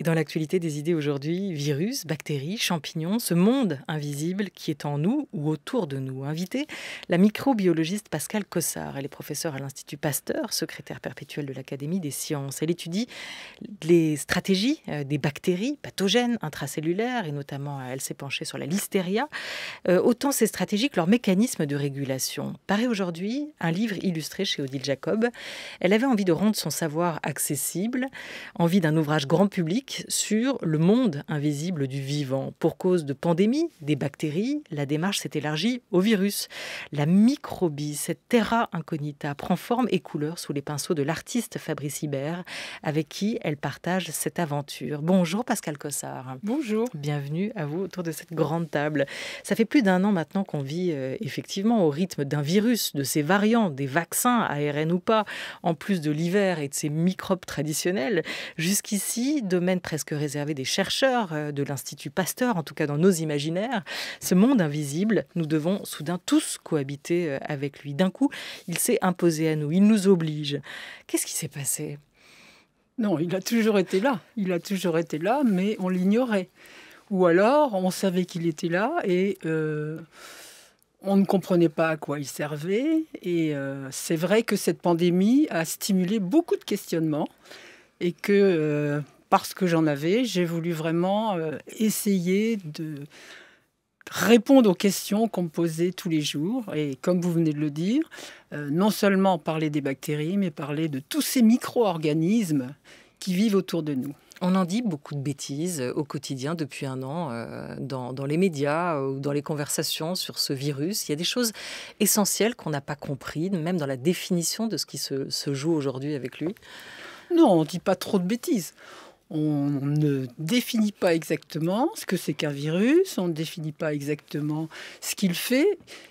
Et dans l'actualité des idées aujourd'hui, virus, bactéries, champignons, ce monde invisible qui est en nous ou autour de nous. Invité, la microbiologiste Pascale Cossard. Elle est professeure à l'Institut Pasteur, secrétaire perpétuelle de l'Académie des sciences. Elle étudie les stratégies des bactéries pathogènes intracellulaires et notamment elle s'est penchée sur la listeria. Autant ces stratégies que leurs mécanismes de régulation. Paraît aujourd'hui un livre illustré chez Odile Jacob. Elle avait envie de rendre son savoir accessible, envie d'un ouvrage grand public sur le monde invisible du vivant. Pour cause de pandémie, des bactéries, la démarche s'est élargie au virus. La microbie, cette terra incognita, prend forme et couleur sous les pinceaux de l'artiste Fabrice Hibert, avec qui elle partage cette aventure. Bonjour Pascale Cossard. Bonjour. Bienvenue à vous autour de cette grande table. Ça fait plus d'un an maintenant qu'on vit effectivement au rythme d'un virus, de ses variants, des vaccins, ARN ou pas, en plus de l'hiver et de ses microbes traditionnels. Jusqu'ici, domaine presque réservé des chercheurs de l'Institut Pasteur, en tout cas dans nos imaginaires. Ce monde invisible, nous devons soudain tous cohabiter avec lui. D'un coup, il s'est imposé à nous, il nous oblige. Qu'est-ce qui s'est passé ? Non, il a toujours été là. Il a toujours été là, mais on l'ignorait. Ou alors, on savait qu'il était là et on ne comprenait pas à quoi il servait. Et c'est vrai que cette pandémie a stimulé beaucoup de questionnements et que, parce que j'en avais, j'ai voulu vraiment essayer de répondre aux questions qu'on me posait tous les jours. Et comme vous venez de le dire, non seulement parler des bactéries, mais parler de tous ces micro-organismes qui vivent autour de nous. On en dit beaucoup de bêtises au quotidien depuis un an, dans les médias ou dans les conversations sur ce virus. Il y a des choses essentielles qu'on n'a pas comprises, même dans la définition de ce qui se joue aujourd'hui avec lui. Non, on ne dit pas trop de bêtises. On ne définit pas exactement ce que c'est qu'un virus, on ne définit pas exactement ce qu'il fait,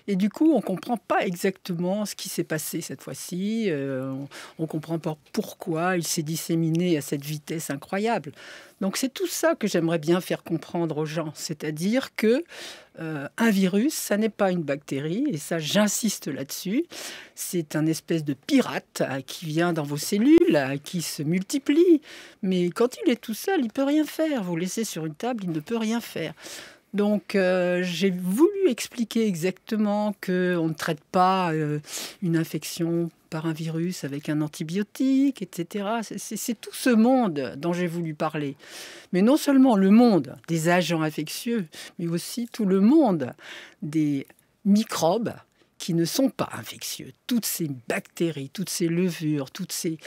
et du coup, on ne comprend pas exactement ce qui s'est passé cette fois-ci, on ne comprend pas pourquoi il s'est disséminé à cette vitesse incroyable. Donc c'est tout ça que j'aimerais bien faire comprendre aux gens, c'est-à-dire que un virus, ça n'est pas une bactérie, et ça j'insiste là-dessus, c'est un espèce de pirate qui vient dans vos cellules, qui se multiplie, mais quand il est tout seul, il ne peut rien faire. Vous le laissez sur une table, il ne peut rien faire. Donc j'ai voulu expliquer exactement qu'on ne traite pas une infection par un virus avec un antibiotique, etc. C'est tout ce monde dont j'ai voulu parler. Mais non seulement le monde des agents infectieux, mais aussi tout le monde des microbes qui ne sont pas infectieux. Toutes ces bactéries, toutes ces levures, tous ces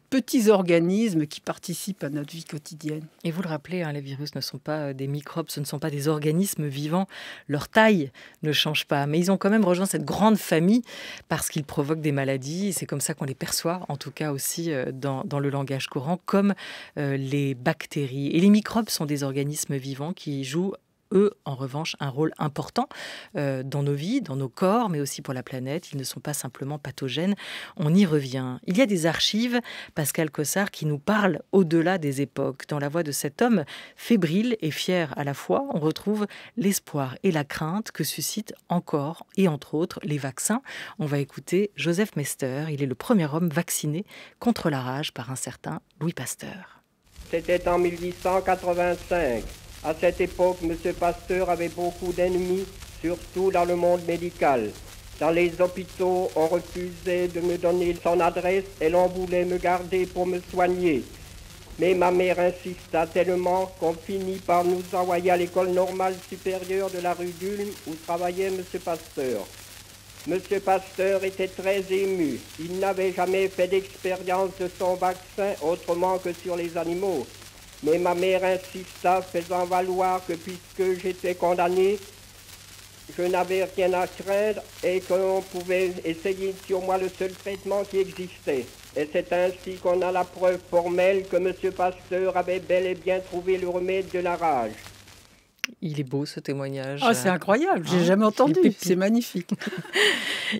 petits organismes qui participent à notre vie quotidienne. Et vous le rappelez, les virus ne sont pas des microbes, ce ne sont pas des organismes vivants. Leur taille ne change pas. Mais ils ont quand même rejoint cette grande famille parce qu'ils provoquent des maladies. C'est comme ça qu'on les perçoit, en tout cas aussi dans le langage courant, comme les bactéries. Et les microbes sont des organismes vivants qui jouent eux, en revanche, un rôle important dans nos vies, dans nos corps, mais aussi pour la planète. Ils ne sont pas simplement pathogènes. On y revient. Il y a des archives, Pascale Cossard, qui nous parlent au-delà des époques. Dans la voix de cet homme fébrile et fier à la fois, on retrouve l'espoir et la crainte que suscitent encore, et entre autres, les vaccins. On va écouter Joseph Mester. Il est le premier homme vacciné contre la rage par un certain Louis Pasteur. C'était en 1885. À cette époque, M. Pasteur avait beaucoup d'ennemis, surtout dans le monde médical. Dans les hôpitaux, on refusait de me donner son adresse et l'on voulait me garder pour me soigner. Mais ma mère insista tellement qu'on finit par nous envoyer à l'école normale supérieure de la rue d'Ulm où travaillait M. Pasteur. M. Pasteur était très ému. Il n'avait jamais fait d'expérience de son vaccin autrement que sur les animaux. Mais ma mère insista, faisant valoir que puisque j'étais condamné, je n'avais rien à craindre et qu'on pouvait essayer sur moi le seul traitement qui existait. Et c'est ainsi qu'on a la preuve formelle que M. Pasteur avait bel et bien trouvé le remède de la rage. Il est beau ce témoignage. Ah, c'est incroyable, j'ai Hein, jamais il entendu, pépite. c'est magnifique.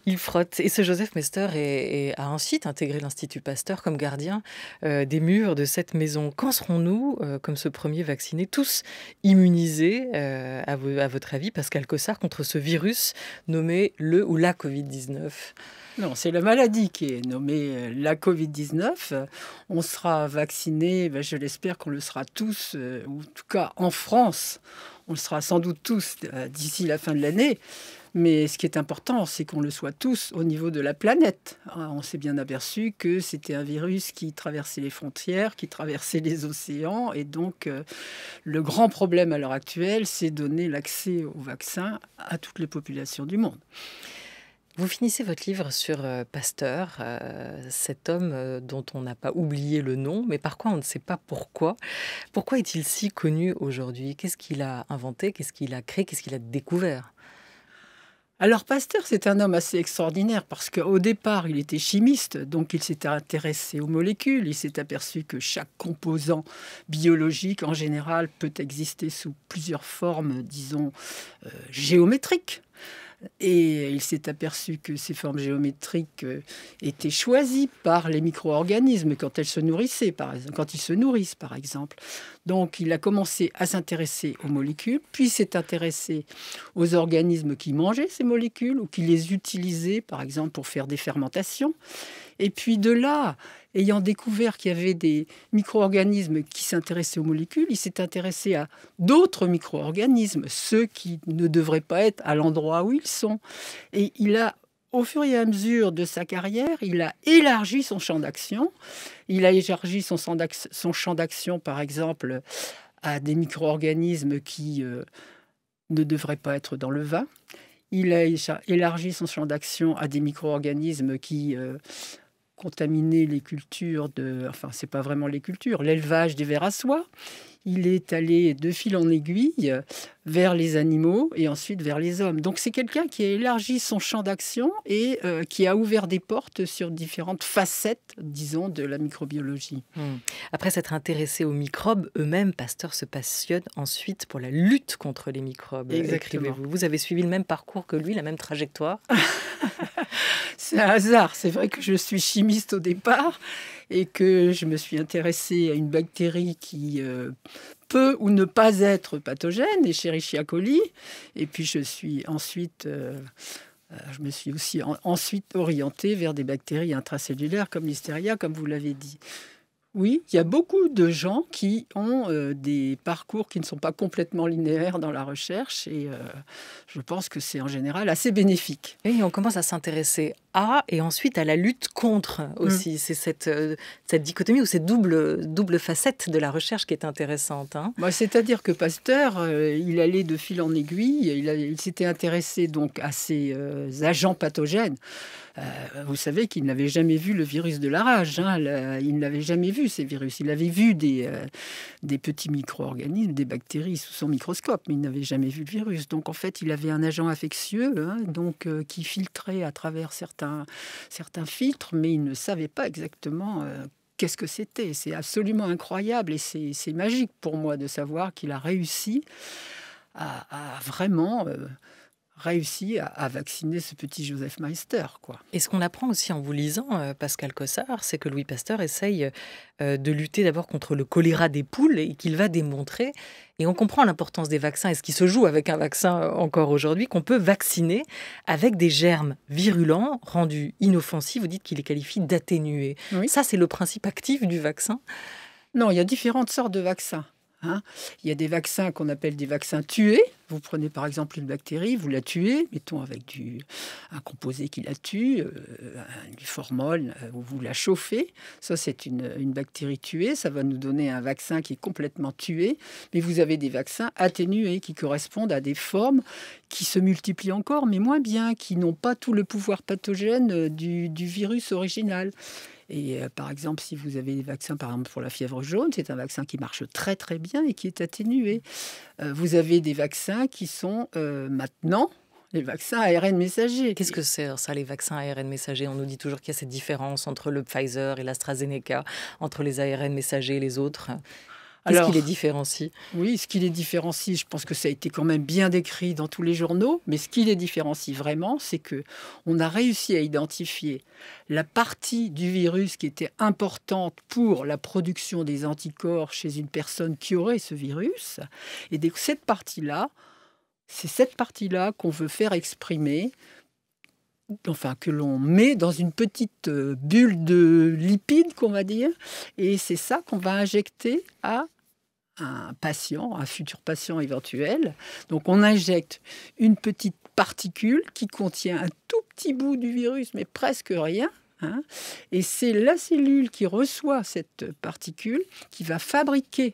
Il frotte. Et ce Joseph Mester a ensuite intégré l'Institut Pasteur comme gardien des murs de cette maison. Quand serons-nous, comme ce premier vacciné, tous immunisés, à votre avis, Pascal Cossard, contre ce virus nommé le ou la Covid-19 ? Non, c'est la maladie qui est nommée la Covid-19. On sera vaccinés, je l'espère qu'on le sera tous, ou en tout cas en France, on le sera sans doute tous d'ici la fin de l'année. Mais ce qui est important, c'est qu'on le soit tous au niveau de la planète. On s'est bien aperçu que c'était un virus qui traversait les frontières, qui traversait les océans. Et donc, le grand problème à l'heure actuelle, c'est donner l'accès au vaccin à toutes les populations du monde. Vous finissez votre livre sur Pasteur, cet homme dont on n'a pas oublié le nom, mais par quoi on ne sait pas pourquoi. Pourquoi est-il si connu aujourd'hui? Qu'est-ce qu'il a inventé? Qu'est-ce qu'il a créé? Qu'est-ce qu'il a découvert? Alors Pasteur, c'est un homme assez extraordinaire parce qu'au départ, il était chimiste, donc il s'était intéressé aux molécules. Il s'est aperçu que chaque composant biologique, en général, peut exister sous plusieurs formes, disons, géométriques. Et il s'est aperçu que ces formes géométriques étaient choisies par les micro-organismes quand elles se nourrissaient, par exemple, quand ils se nourrissent, par exemple. Donc, il a commencé à s'intéresser aux molécules, puis s'est intéressé aux organismes qui mangeaient ces molécules ou qui les utilisaient, par exemple, pour faire des fermentations. Et puis de là, ayant découvert qu'il y avait des micro-organismes qui s'intéressaient aux molécules, il s'est intéressé à d'autres micro-organismes, ceux qui ne devraient pas être à l'endroit où ils sont. Et il a, au fur et à mesure de sa carrière, il a élargi son champ d'action. Il a élargi son champ d'action, par exemple, à des micro-organismes qui ne devraient pas être dans le vin. Il a élargi son champ d'action à des micro-organismes qui contaminaient les cultures c'est pas vraiment les cultures, l'élevage des vers à soie. Il est allé de fil en aiguille vers les animaux et ensuite vers les hommes. Donc c'est quelqu'un qui a élargi son champ d'action et qui a ouvert des portes sur différentes facettes, disons, de la microbiologie. Après s'être intéressé aux microbes, eux-mêmes, Pasteur se passionne ensuite pour la lutte contre les microbes. Exactement. Vous avez suivi le même parcours que lui, la même trajectoire? C'est un hasard. C'est vrai que je suis chimiste au départ et que je me suis intéressée à une bactérie qui peut ou ne pas être pathogène, Escherichia coli. Et puis je me suis aussi ensuite orientée vers des bactéries intracellulaires comme l'Listeria, comme vous l'avez dit. Oui, il y a beaucoup de gens qui ont des parcours qui ne sont pas complètement linéaires dans la recherche et je pense que c'est en général assez bénéfique. Et on commence à s'intéresser à et ensuite à la lutte contre aussi. C'est cette dichotomie ou cette double facette de la recherche qui est intéressante. C'est-à-dire que Pasteur, il allait de fil en aiguille, il s'était intéressé donc à ces agents pathogènes. Vous savez qu'il n'avait jamais vu le virus de la rage. Il n'avait jamais vu ces virus. Il avait vu des petits micro-organismes, des bactéries sous son microscope, mais il n'avait jamais vu le virus. Donc en fait, il avait un agent infectieux qui filtrait à travers certains filtres, mais il ne savait pas exactement qu'est-ce que c'était. C'est absolument incroyable et c'est magique pour moi de savoir qu'il a réussi à vraiment... réussi à vacciner ce petit Joseph Meister, quoi. Et ce qu'on apprend aussi en vous lisant, Pascal Cossard, c'est que Louis Pasteur essaye de lutter d'abord contre le choléra des poules et qu'il va démontrer, et on comprend l'importance des vaccins et ce qui se joue avec un vaccin encore aujourd'hui, qu'on peut vacciner avec des germes virulents rendus inoffensifs. Vous dites qu'il les qualifie d'atténués. Oui. Ça, c'est le principe actif du vaccin? Non, il y a différentes sortes de vaccins. Il y a des vaccins qu'on appelle des vaccins tués. Vous prenez par exemple une bactérie, vous la tuez, mettons avec un composé qui la tue, du formol, vous la chauffez. Ça, c'est une bactérie tuée. Ça va nous donner un vaccin qui est complètement tué. Mais vous avez des vaccins atténués qui correspondent à des formes qui se multiplient encore, mais moins bien, qui n'ont pas tout le pouvoir pathogène du virus original. Et par exemple, si vous avez des vaccins, par exemple pour la fièvre jaune, c'est un vaccin qui marche très très bien et qui est atténué. Vous avez des vaccins qui sont maintenant les vaccins ARN messagers. Qu'est-ce que c'est ça, les vaccins ARN messagers? On nous dit toujours qu'il y a cette différence entre le Pfizer et l'AstraZeneca, entre les ARN messagers et les autres. Qu'est-ce qui les différencie? Oui, ce qui les différencie, je pense que ça a été quand même bien décrit dans tous les journaux, mais ce qui les différencie vraiment, c'est que on a réussi à identifier la partie du virus qui était importante pour la production des anticorps chez une personne qui aurait ce virus. Et donc, cette partie-là, c'est cette partie-là qu'on veut faire exprimer, enfin que l'on met dans une petite bulle de lipides, qu'on va dire, et c'est ça qu'on va injecter à un patient, un futur patient éventuel. Donc on injecte une petite particule qui contient un tout petit bout du virus, mais presque rien. Hein, et c'est la cellule qui reçoit cette particule qui va fabriquer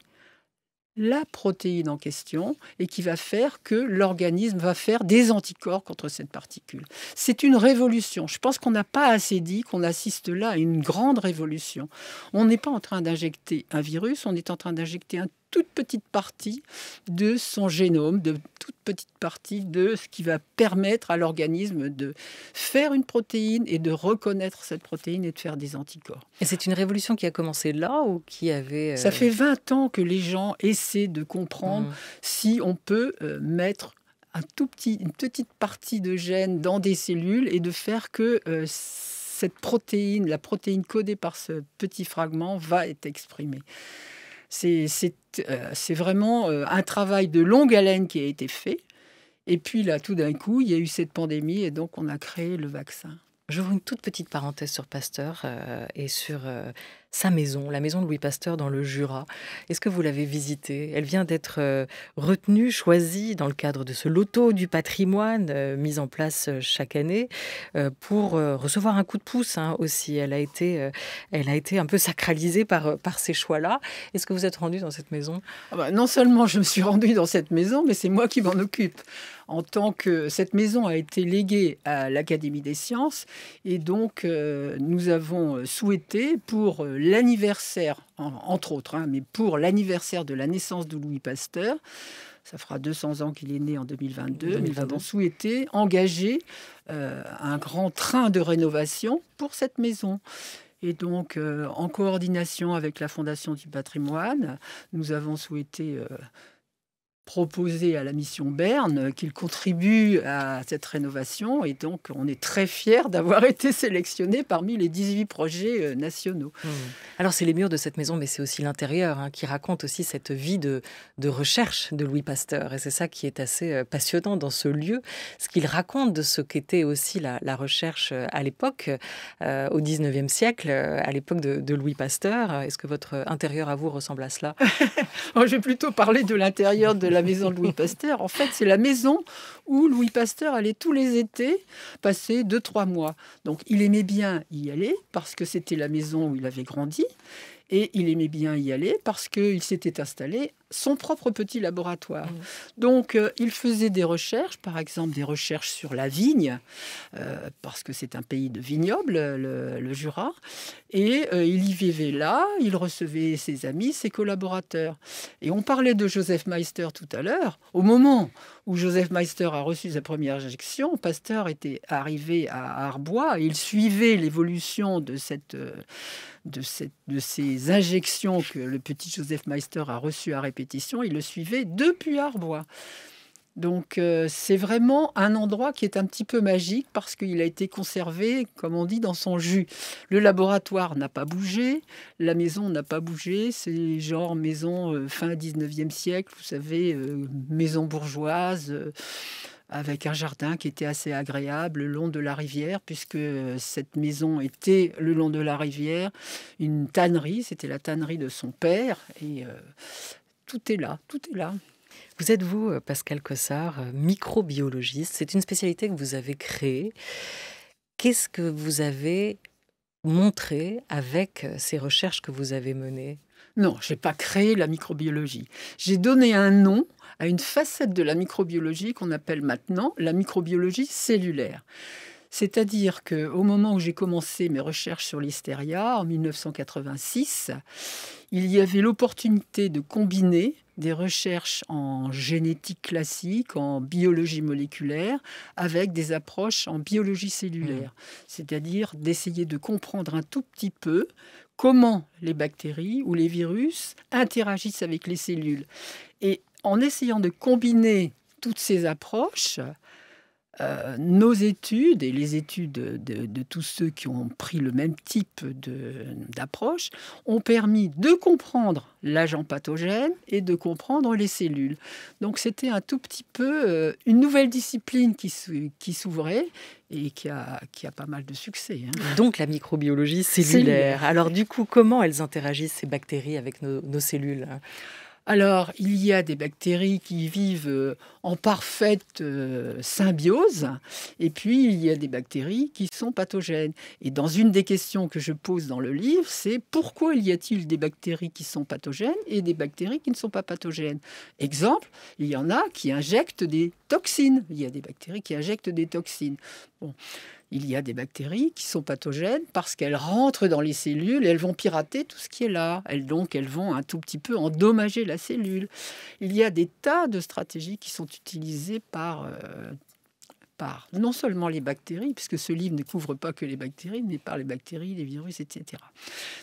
la protéine en question et qui va faire que l'organisme va faire des anticorps contre cette particule. C'est une révolution. Je pense qu'on n'a pas assez dit qu'on assiste là à une grande révolution. On n'est pas en train d'injecter un virus, on est en train d'injecter une toute petite partie de son génome, de toute petite partie de ce qui va permettre à l'organisme de faire une protéine et de reconnaître cette protéine et de faire des anticorps. Et c'est une révolution qui a commencé là ou qui avait... Ça fait 20 ans que les gens essaient de comprendre si on peut mettre une petite partie de gène dans des cellules et de faire que cette protéine, la protéine codée par ce petit fragment, va être exprimée. C'est vraiment un travail de longue haleine qui a été fait. Et puis là, tout d'un coup, il y a eu cette pandémie et donc on a créé le vaccin. J'ouvre une toute petite parenthèse sur Pasteur et sur sa maison, la maison de Louis Pasteur dans le Jura. Est-ce que vous l'avez visitée? Elle vient d'être retenue, choisie dans le cadre de ce loto du patrimoine mis en place chaque année pour recevoir un coup de pouce aussi. Elle a été un peu sacralisée par ces choix-là. Est-ce que vous êtes rendu dans cette maison? Non seulement je me suis rendue dans cette maison, mais c'est moi qui m'en occupe. En tant que cette maison a été léguée à l'Académie des sciences et donc nous avons souhaité pour l'anniversaire, entre autres, mais pour l'anniversaire de la naissance de Louis Pasteur, ça fera 200 ans qu'il est né en 2022, nous avons souhaité engager un grand train de rénovation pour cette maison. Et donc, en coordination avec la Fondation du patrimoine, nous avons souhaité proposer à la mission Berne qu'il contribue à cette rénovation. Et donc, on est très fiers d'avoir été sélectionnés parmi les 18 projets nationaux. Alors, c'est les murs de cette maison, mais c'est aussi l'intérieur qui raconte aussi cette vie de recherche de Louis Pasteur. Et c'est ça qui est assez passionnant dans ce lieu, ce qu'il raconte de ce qu'était aussi la recherche à l'époque, au 19e siècle, à l'époque de Louis Pasteur. Est-ce que votre intérieur à vous ressemble à cela? Je vais plutôt parler de l'intérieur de la maison de Louis Pasteur. En fait, c'est la maison où Louis Pasteur allait tous les étés passer 2-3 mois. Donc, il aimait bien y aller parce que c'était la maison où il avait grandi. Et il aimait bien y aller parce qu'il s'était installé son propre petit laboratoire. Donc, il faisait des recherches, par exemple des recherches sur la vigne, parce que c'est un pays de vignobles, le Jura. Et il y vivait là, il recevait ses amis, ses collaborateurs. Et on parlait de Joseph Meister tout à l'heure. Au moment où Joseph Meister a reçu sa première injection, Pasteur était arrivé à Arbois et il suivait l'évolution de ces injections que le petit Joseph Meister a reçues à répétition. Il le suivait depuis Arbois. Donc c'est vraiment un endroit qui est un petit peu magique parce qu'il a été conservé, comme on dit, dans son jus. Le laboratoire n'a pas bougé, la maison n'a pas bougé. C'est genre maison fin 19e siècle, vous savez, maison bourgeoise, avec un jardin qui était assez agréable le long de la rivière, puisque cette maison était le long de la rivière, une tannerie, c'était la tannerie de son père, et tout est là, tout est là. Vous êtes, vous, Pascal Cossard, microbiologiste. C'est une spécialité que vous avez créée. Qu'est-ce que vous avez montré avec ces recherches que vous avez menées? Non, je n'ai pas créé la microbiologie. J'ai donné un nom à une facette de la microbiologie qu'on appelle maintenant la microbiologie cellulaire. C'est-à-dire qu'au moment où j'ai commencé mes recherches sur l'hystéria, en 1986, il y avait l'opportunité de combiner des recherches en génétique classique, en biologie moléculaire, avec des approches en biologie cellulaire. C'est-à-dire d'essayer de comprendre un tout petit peu comment les bactéries ou les virus interagissent avec les cellules. Et en essayant de combiner toutes ces approches, nos études et les études de tous ceux qui ont pris le même type d'approche ont permis de comprendre l'agent pathogène et de comprendre les cellules. Donc c'était un tout petit peu une nouvelle discipline qui s'ouvrait et qui a pas mal de succès. Donc la microbiologie cellulaire. Alors du coup, comment elles interagissent, ces bactéries, avec nos cellules ? Alors, il y a des bactéries qui vivent en parfaite symbiose, et puis il y a des bactéries qui sont pathogènes. Et dans une des questions que je pose dans le livre, c'est pourquoi y a-t-il des bactéries qui sont pathogènes et des bactéries qui ne sont pas pathogènes ? Exemple, il y en a qui injectent des toxines. Il y a des bactéries qui injectent des toxines. Bon. Il y a des bactéries qui sont pathogènes parce qu'elles rentrent dans les cellules et elles vont pirater tout ce qui est là. Elles vont un tout petit peu endommager la cellule. Il y a des tas de stratégies qui sont utilisées par non seulement les bactéries, puisque ce livre ne couvre pas que les bactéries, mais par les bactéries, les virus, etc.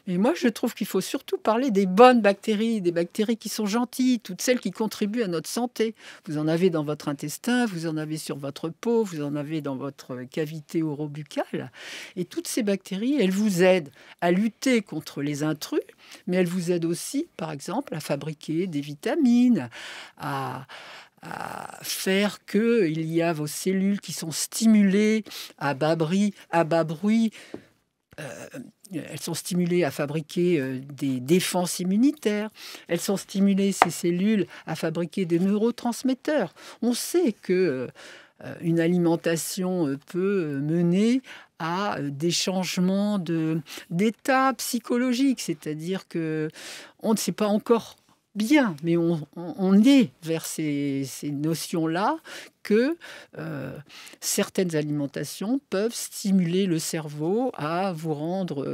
Mais moi, je trouve qu'il faut surtout parler des bonnes bactéries, des bactéries qui sont gentilles, toutes celles qui contribuent à notre santé. Vous en avez dans votre intestin, vous en avez sur votre peau, vous en avez dans votre cavité orobuccale. Et toutes ces bactéries, elles vous aident à lutter contre les intrus, mais elles vous aident aussi, par exemple, à fabriquer des vitamines, à faire qu'il y a vos cellules qui sont stimulées à bas bruit. Elles sont stimulées à fabriquer des défenses immunitaires. Elles sont stimulées, ces cellules, à fabriquer des neurotransmetteurs. On sait que une alimentation peut mener à des changements d'état psychologique. C'est-à-dire que on ne sait pas encore bien, mais on est vers ces notions-là que certaines alimentations peuvent stimuler le cerveau à vous rendre,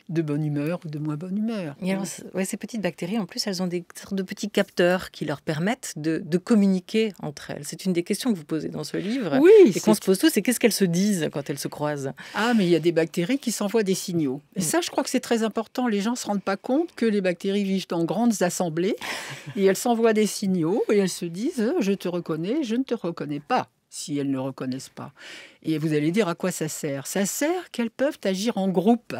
de bonne humeur ou de moins bonne humeur. Et alors, ces petites bactéries, en plus, elles ont des sortes de petits capteurs qui leur permettent de communiquer entre elles. C'est une des questions que vous posez dans ce livre. Oui, et qu'on se pose tous, c'est qu'est-ce qu'elles se disent quand elles se croisent ? Ah, mais il y a des bactéries qui s'envoient des signaux. Et ça, je crois que c'est très important. Les gens ne se rendent pas compte que les bactéries vivent en grandes assemblées et elles s'envoient des signaux et elles se disent « je te reconnais, je ne te reconnais pas ». Si elles ne reconnaissent pas. Et vous allez dire à quoi ça sert ? Ça sert qu'elles peuvent agir en groupe.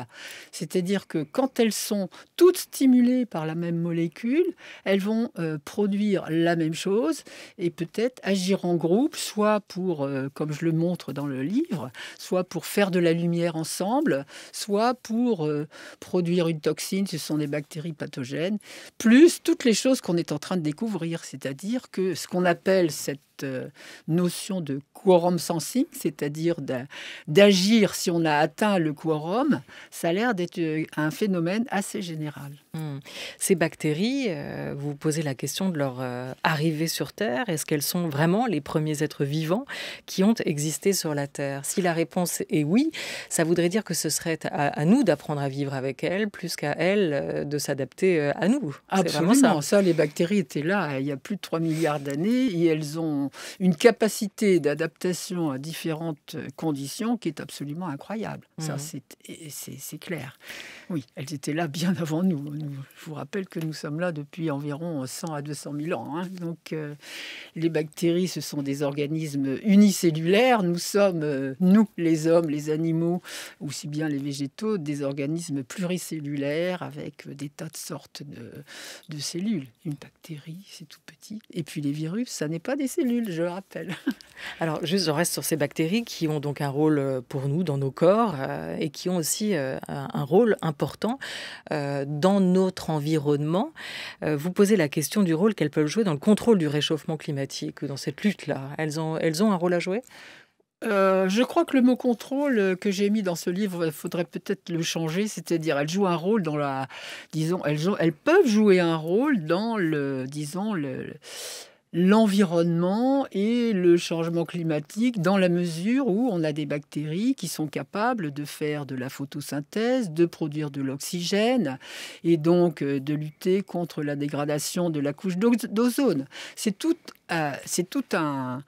C'est-à-dire que quand elles sont toutes stimulées par la même molécule, elles vont produire la même chose et peut-être agir en groupe, soit pour, comme je le montre dans le livre, soit pour faire de la lumière ensemble, soit pour produire une toxine, ce sont des bactéries pathogènes, plus toutes les choses qu'on est en train de découvrir. C'est-à-dire que ce qu'on appelle cette notion de quorum sensing, c'est-à-dire d'agir si on a atteint le quorum, ça a l'air d'être un phénomène assez général. Ces bactéries, vous posez la question de leur arrivée sur Terre. Est-ce qu'elles sont vraiment les premiers êtres vivants qui ont existé sur la Terre ? Si la réponse est oui, ça voudrait dire que ce serait à nous d'apprendre à vivre avec elles, plus qu'à elles de s'adapter à nous. Absolument, c'est vraiment ça, les bactéries étaient là il y a plus de 3 milliards d'années et elles ont une capacité d'adaptation à différentes conditions qui est absolument incroyable. Ça, c'est clair. Oui, elles étaient là bien avant nous. Je vous rappelle que nous sommes là depuis environ 100 à 200 000 ans. Donc, les bactéries, ce sont des organismes unicellulaires. Nous sommes, nous, les hommes, les animaux, aussi bien les végétaux, des organismes pluricellulaires avec des tas de sortes de cellules. Une bactérie, c'est tout petit. Et puis les virus, ça n'est pas des cellules, je le rappelle. Alors, juste, je reste sur ces bactéries qui ont donc un rôle pour nous dans nos corps et qui ont aussi un rôle important dans notre environnement. Vous posez la question du rôle qu'elles peuvent jouer dans le contrôle du réchauffement climatique ou dans cette lutte-là. Elles ont un rôle à jouer ? Je crois que le mot contrôle que j'ai mis dans ce livre, il faudrait peut-être le changer, c'est-à-dire elles jouent un rôle dans elles peuvent jouer un rôle dans l'environnement et le changement climatique dans la mesure où on a des bactéries qui sont capables de faire de la photosynthèse, de produire de l'oxygène et donc de lutter contre la dégradation de la couche d'ozone. C'est tout un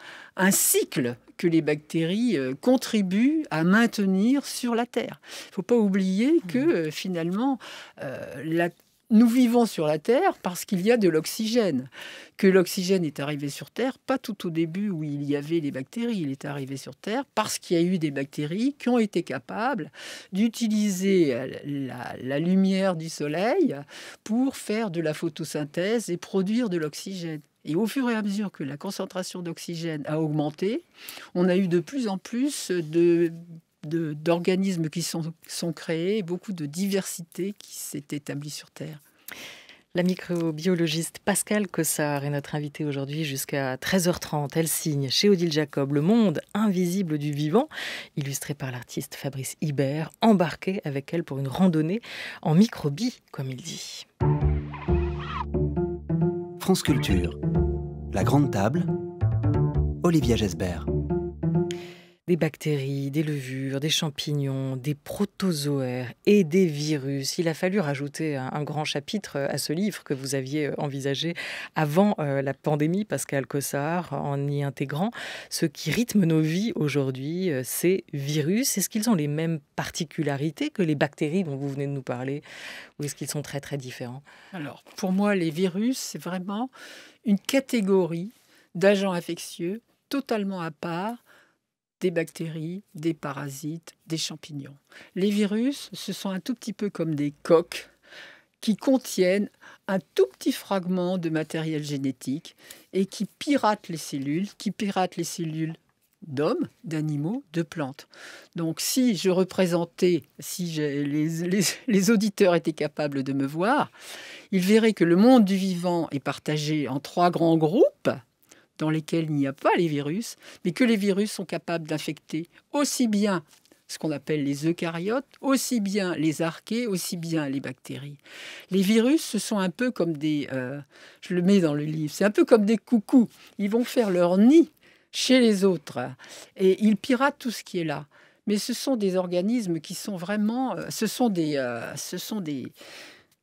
cycle que les bactéries contribuent à maintenir sur la Terre. Il ne faut pas oublier que finalement, nous vivons sur la Terre parce qu'il y a de l'oxygène. Que l'oxygène est arrivé sur Terre, pas tout au début où il y avait les bactéries. Il est arrivé sur Terre parce qu'il y a eu des bactéries qui ont été capables d'utiliser la lumière du soleil pour faire de la photosynthèse et produire de l'oxygène. Et au fur et à mesure que la concentration d'oxygène a augmenté, on a eu de plus en plus d'organismes qui sont créés, beaucoup de diversité qui s'est établie sur Terre. La microbiologiste Pascale Cossard est notre invitée aujourd'hui jusqu'à 13h30. Elle signe chez Odile Jacob Le monde invisible du vivant, illustré par l'artiste Fabrice Hibert, embarqué avec elle pour une randonnée en microbie, comme il dit. France Culture, la grande table, Olivia Gesbert. Des bactéries, des levures, des champignons, des protozoaires et des virus. Il a fallu rajouter un grand chapitre à ce livre que vous aviez envisagé avant la pandémie, Pascale Cossard, en y intégrant ce qui rythme nos vies aujourd'hui, ces virus. Est-ce qu'ils ont les mêmes particularités que les bactéries dont vous venez de nous parler, ou est-ce qu'ils sont très très différents? Alors, pour moi, les virus, c'est vraiment une catégorie d'agents infectieux totalement à part des bactéries, des parasites, des champignons. Les virus, ce sont un tout petit peu comme des coques qui contiennent un tout petit fragment de matériel génétique et qui piratent les cellules d'hommes, d'animaux, de plantes. Donc si les auditeurs étaient capables de me voir, ils verraient que le monde du vivant est partagé en 3 grands groupes dans lesquels il n'y a pas les virus, mais que les virus sont capables d'infecter aussi bien ce qu'on appelle les eucaryotes, aussi bien les archées, aussi bien les bactéries. Les virus, ce sont un peu comme je le mets dans le livre, c'est un peu comme des coucous. Ils vont faire leur nid chez les autres et ils piratent tout ce qui est là. Mais ce sont des organismes qui sont vraiment... Ce sont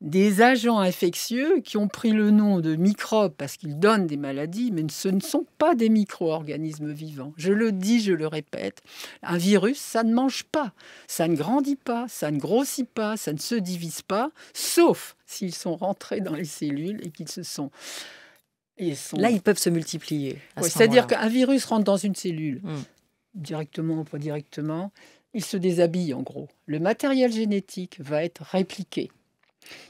des agents infectieux qui ont pris le nom de microbes parce qu'ils donnent des maladies, mais ce ne sont pas des micro-organismes vivants. Je le dis, je le répète, un virus, ça ne mange pas, ça ne grandit pas, ça ne grossit pas, ça ne se divise pas, sauf s'ils sont rentrés dans les cellules et qu'ils se sont... Là, ils peuvent se multiplier. C'est-à-dire qu'un virus rentre dans une cellule, directement ou pas directement, il se déshabille en gros. Le matériel génétique va être répliqué.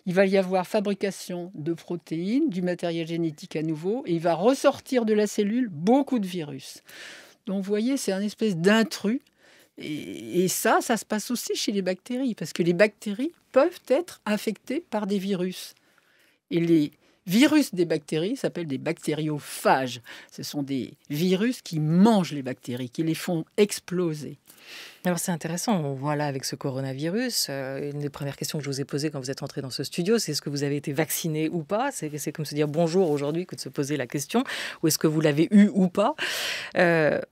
Il va y avoir fabrication de protéines, du matériel génétique à nouveau, et il va ressortir de la cellule beaucoup de virus. Donc, vous voyez, c'est un espèce d'intrus. Et ça se passe aussi chez les bactéries, parce que les bactéries peuvent être infectées par des virus. Et les virus des bactéries s'appellent des bactériophages. Ce sont des virus qui mangent les bactéries, qui les font exploser. Alors c'est intéressant, on voit là avec ce coronavirus, une des premières questions que je vous ai posées quand vous êtes entré dans ce studio, c'est est-ce que vous avez été vacciné ou pas? C'est comme se dire bonjour aujourd'hui que de se poser la question, ou est-ce que vous l'avez eu ou pas?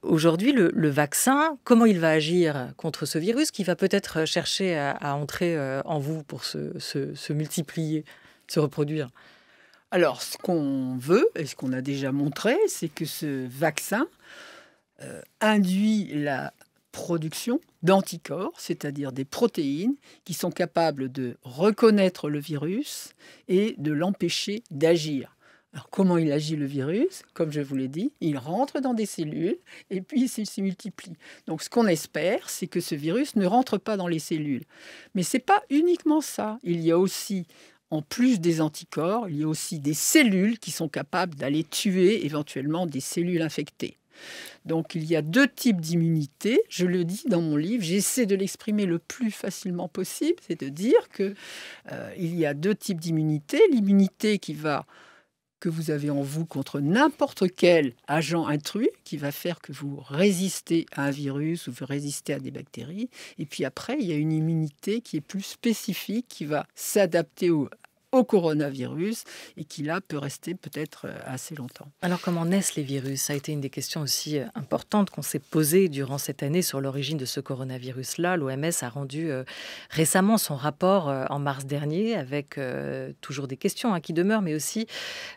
Aujourd'hui, le vaccin, comment il va agir contre ce virus qui va peut-être chercher à entrer en vous pour se multiplier, se reproduire? Alors, ce qu'on veut, et ce qu'on a déjà montré, c'est que ce vaccin induit la production d'anticorps, c'est-à-dire des protéines qui sont capables de reconnaître le virus et de l'empêcher d'agir. Alors, comment il agit le virus? Comme je vous l'ai dit, il rentre dans des cellules et puis il se multiplie. Donc, ce qu'on espère, c'est que ce virus ne rentre pas dans les cellules. Mais ce n'est pas uniquement ça. Il y a aussi, en plus des anticorps, il y a aussi des cellules qui sont capables d'aller tuer éventuellement des cellules infectées. Donc, il y a 2 types d'immunité. Je le dis dans mon livre, j'essaie de l'exprimer le plus facilement possible. C'est de dire qu'il y a 2 types d'immunité. L'immunité que vous avez en vous contre n'importe quel agent intrus, qui va faire que vous résistez à un virus ou vous résistez à des bactéries. Et puis après, il y a une immunité qui est plus spécifique, qui va s'adapter au coronavirus et qui là peut rester peut-être assez longtemps. Alors comment naissent les virus? Ça a été une des questions aussi importantes qu'on s'est posées durant cette année sur l'origine de ce coronavirus-là. L'OMS a rendu récemment son rapport en mars dernier avec toujours des questions qui demeurent, mais aussi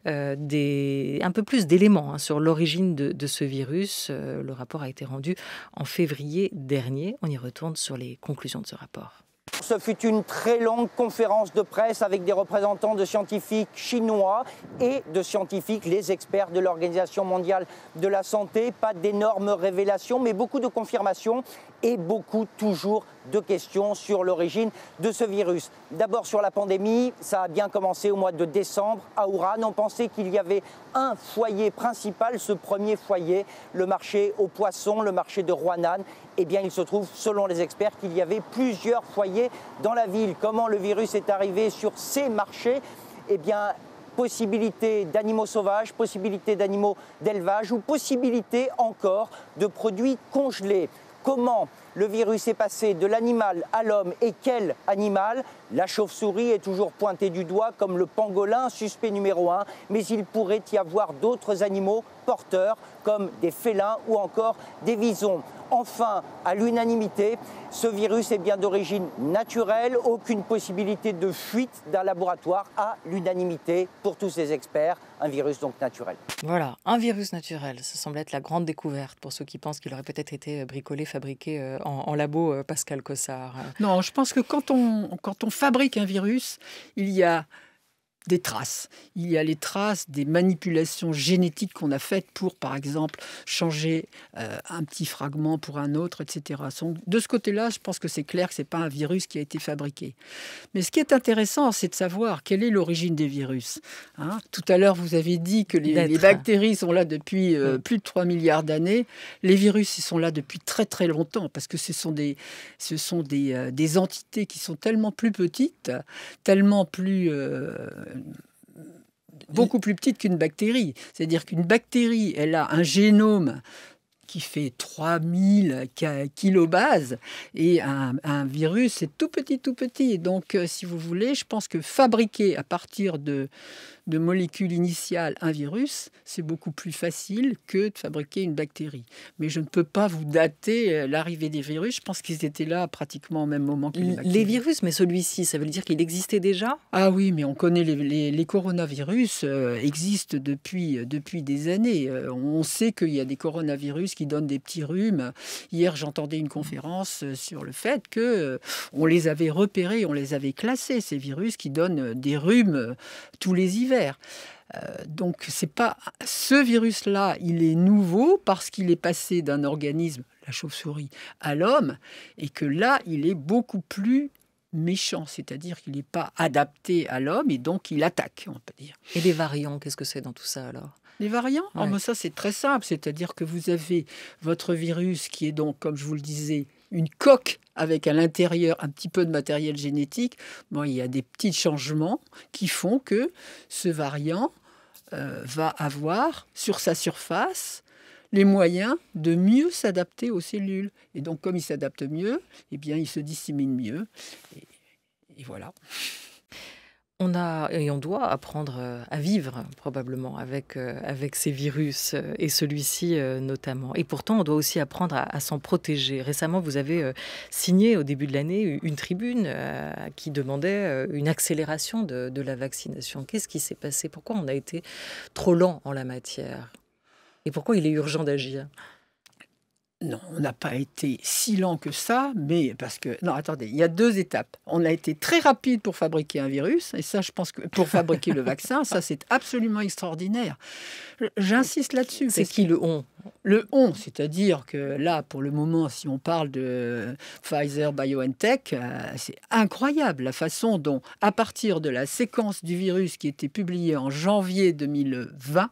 un peu plus d'éléments sur l'origine de ce virus. Le rapport a été rendu en février dernier. On y retourne sur les conclusions de ce rapport. Ce fut une très longue conférence de presse avec des représentants de scientifiques chinois et de scientifiques, les experts de l'Organisation mondiale de la santé. Pas d'énormes révélations, mais beaucoup de confirmations et beaucoup toujours de questions sur l'origine de ce virus. D'abord sur la pandémie, ça a bien commencé au mois de décembre à Wuhan. On pensait qu'il y avait un foyer principal, ce premier foyer, le marché aux poissons, le marché de Huanan. Eh bien, il se trouve, selon les experts, qu'il y avait plusieurs foyers dans la ville. Comment le virus est arrivé sur ces marchés? Eh bien, possibilité d'animaux sauvages, possibilité d'animaux d'élevage ou possibilité encore de produits congelés. Comment le virus est passé de l'animal à l'homme et quel animal? La chauve-souris est toujours pointée du doigt comme le pangolin, suspect numéro 1, mais il pourrait y avoir d'autres animaux porteurs comme des félins ou encore des visons. Enfin, à l'unanimité, ce virus est bien d'origine naturelle, aucune possibilité de fuite d'un laboratoire, à l'unanimité pour tous ces experts, un virus donc naturel. Voilà, un virus naturel, ça semble être la grande découverte pour ceux qui pensent qu'il aurait peut-être été bricolé, fabriqué en labo, Pascal Cossard. Non, je pense que quand on fabrique un virus, il y a des traces. Il y a les traces des manipulations génétiques qu'on a faites pour, par exemple, changer un petit fragment pour un autre, etc. De ce côté-là, je pense que c'est clair que ce n'est pas un virus qui a été fabriqué. Mais ce qui est intéressant, c'est de savoir quelle est l'origine des virus. Tout à l'heure, vous avez dit que les bactéries sont là depuis plus de 3 milliards d'années. Les virus, ils sont là depuis très très longtemps parce que ce sont des entités qui sont tellement plus petites, tellement plus... beaucoup plus petite qu'une bactérie. C'est-à-dire qu'une bactérie, elle a un génome qui fait 3000 kilobases et un virus, c'est tout petit. Et donc, si vous voulez, je pense que fabriquer à partir de molécules initiales un virus, c'est beaucoup plus facile que de fabriquer une bactérie. Mais je ne peux pas vous dater l'arrivée des virus. Je pense qu'ils étaient là pratiquement au même moment que les bactéries. Les virus, mais celui-ci, ça veut dire qu'il existait déjà? Ah oui, mais on connaît les coronavirus existent depuis des années. On sait qu'il y a des coronavirus qui donnent des petits rhumes. Hier, j'entendais une conférence sur le fait qu'on les avait repérés, on les avait classés, ces virus qui donnent des rhumes tous les hivers. Donc, c'est pas ce virus-là, il est nouveau parce qu'il est passé d'un organisme, la chauve-souris, à l'homme, et que là, il est beaucoup plus méchant, c'est-à-dire qu'il n'est pas adapté à l'homme et donc il attaque, on peut dire. Et les variants, qu'est-ce que c'est dans tout ça alors? Les variants? Ouais. Mais ça, c'est très simple, c'est-à-dire que vous avez votre virus qui est donc, comme je vous le disais, une coque avec à l'intérieur un petit peu de matériel génétique. Bon, il y a des petits changements qui font que ce variant va avoir sur sa surface les moyens de mieux s'adapter aux cellules. Et donc, comme il s'adapte mieux, eh bien, il se dissémine mieux. Et voilà. On doit apprendre à vivre probablement avec ces virus et celui-ci notamment. Et pourtant, on doit aussi apprendre à s'en protéger. Récemment, vous avez signé au début de l'année une tribune qui demandait une accélération de la vaccination. Qu'est-ce qui s'est passé? Pourquoi on a été trop lent en la matière? Et pourquoi il est urgent d'agir? Non, on n'a pas été si lent que ça, mais parce que... Non, attendez, il y a 2 étapes. On a été très rapide pour fabriquer un virus, et ça, je pense que pour fabriquer le vaccin, ça, c'est absolument extraordinaire. J'insiste là-dessus. C'est qui le on? Le on, c'est-à-dire que là, pour le moment, si on parle de Pfizer-BioNTech, c'est incroyable la façon dont, à partir de la séquence du virus qui était publiée en janvier 2020,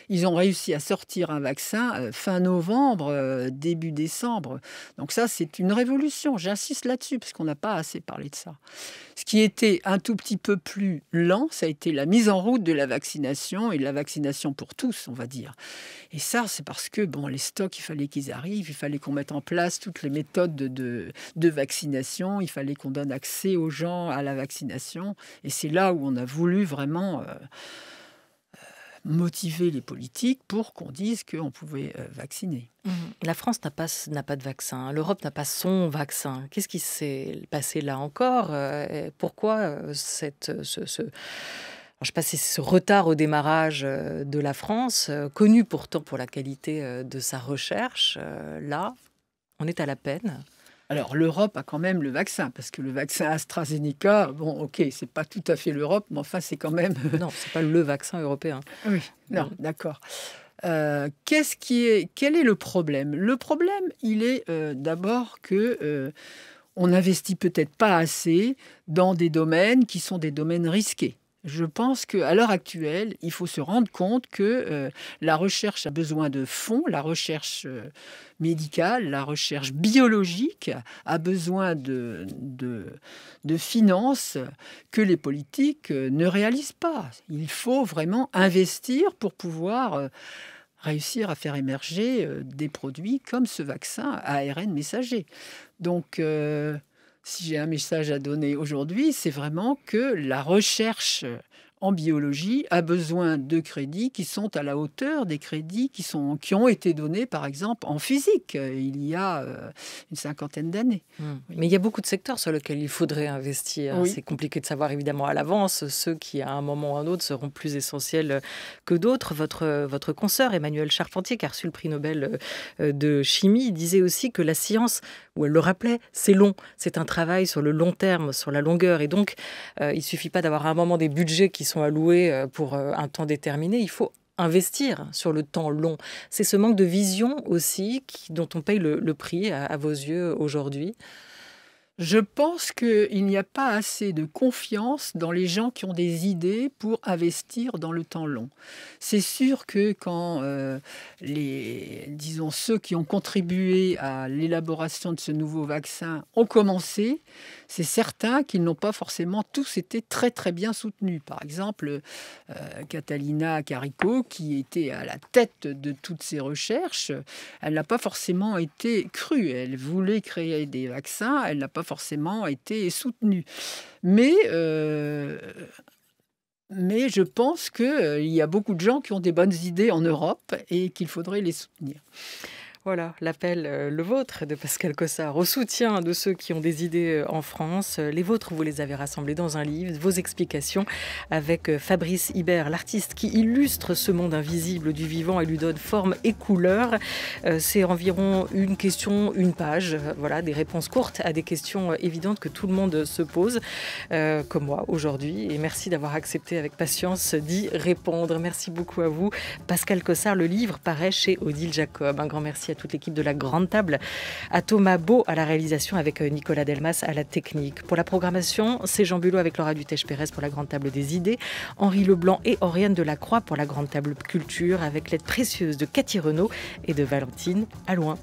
ils ont réussi à sortir un vaccin fin novembre début décembre. Donc ça, c'est une révolution. J'insiste là-dessus, parce qu'on n'a pas assez parlé de ça. Ce qui était un tout petit peu plus lent, ça a été la mise en route de la vaccination, et la vaccination pour tous, on va dire. Et ça, c'est parce que les stocks, il fallait qu'ils arrivent, il fallait qu'on mette en place toutes les méthodes de vaccination, il fallait qu'on donne accès aux gens à la vaccination. Et c'est là où on a voulu vraiment motiver les politiques pour qu'on dise qu'on pouvait vacciner. La France n'a pas de vaccin. L'Europe n'a pas son vaccin. Qu'est-ce qui s'est passé là encore? Pourquoi je sais pas si c'est ce retard au démarrage de la France, connu pourtant pour la qualité de sa recherche, là, on est à la peine. Alors, l'Europe a quand même le vaccin, parce que le vaccin AstraZeneca, ok, c'est pas tout à fait l'Europe, mais enfin, c'est quand même... Non, c'est pas le vaccin européen. Oui, non, d'accord. Quel est le problème? Le problème, il est d'abord que on n'investit peut-être pas assez dans des domaines qui sont des domaines risqués. Je pense qu'à l'heure actuelle, il faut se rendre compte que la recherche a besoin de fonds, la recherche médicale, la recherche biologique a besoin de finances que les politiques ne réalisent pas. Il faut vraiment investir pour pouvoir réussir à faire émerger des produits comme ce vaccin à ARN messager. Donc, si j'ai un message à donner aujourd'hui, c'est vraiment que la recherche en biologie a besoin de crédits qui sont à la hauteur des crédits qui ont été donnés, par exemple, en physique, il y a une 50aine d'années. Mais il y a beaucoup de secteurs sur lesquels il faudrait investir. Oui. C'est compliqué de savoir, évidemment, à l'avance, ceux qui, à un moment ou à un autre, seront plus essentiels que d'autres. Votre consoeur, Emmanuelle Charpentier, qui a reçu le prix Nobel de chimie, disait aussi que la science, où elle le rappelait, c'est long. C'est un travail sur le long terme, sur la longueur. Et donc, il ne suffit pas d'avoir à un moment des budgets qui sont alloués pour un temps déterminé. Il faut investir sur le temps long. C'est ce manque de vision aussi dont on paye le prix à vos yeux aujourd'hui. Je pense qu'il n'y a pas assez de confiance dans les gens qui ont des idées pour investir dans le temps long. C'est sûr que quand ceux qui ont contribué à l'élaboration de ce nouveau vaccin ont commencé, c'est certain qu'ils n'ont pas forcément tous été très très bien soutenus. Par exemple, Catalina Carico, qui était à la tête de toutes ces recherches, elle n'a pas forcément été crue. Elle voulait créer des vaccins, elle n'a pas forcément été soutenue. Mais je pense qu'il y a beaucoup de gens qui ont des bonnes idées en Europe et qu'il faudrait les soutenir. Voilà, l'appel, le vôtre, de Pascal Cossard, au soutien de ceux qui ont des idées en France. Les vôtres, vous les avez rassemblés dans un livre, vos explications avec Fabrice Hibert, l'artiste qui illustre ce monde invisible du vivant et lui donne forme et couleur. C'est environ une question, une page, voilà, des réponses courtes à des questions évidentes que tout le monde se pose, comme moi aujourd'hui. Et merci d'avoir accepté avec patience d'y répondre. Merci beaucoup à vous, Pascal Cossard. Le livre paraît chez Odile Jacob. Un grand merci à toute l'équipe de la Grande Table, à Thomas Beau à la réalisation avec Nicolas Delmas à la technique. Pour la programmation, c'est Jean Bulot avec Laura Dutèche-Pérez pour la Grande Table des idées, Henri Leblanc et Oriane Delacroix pour la Grande Table culture avec l'aide précieuse de Cathy Renaud et de Valentine Allouin.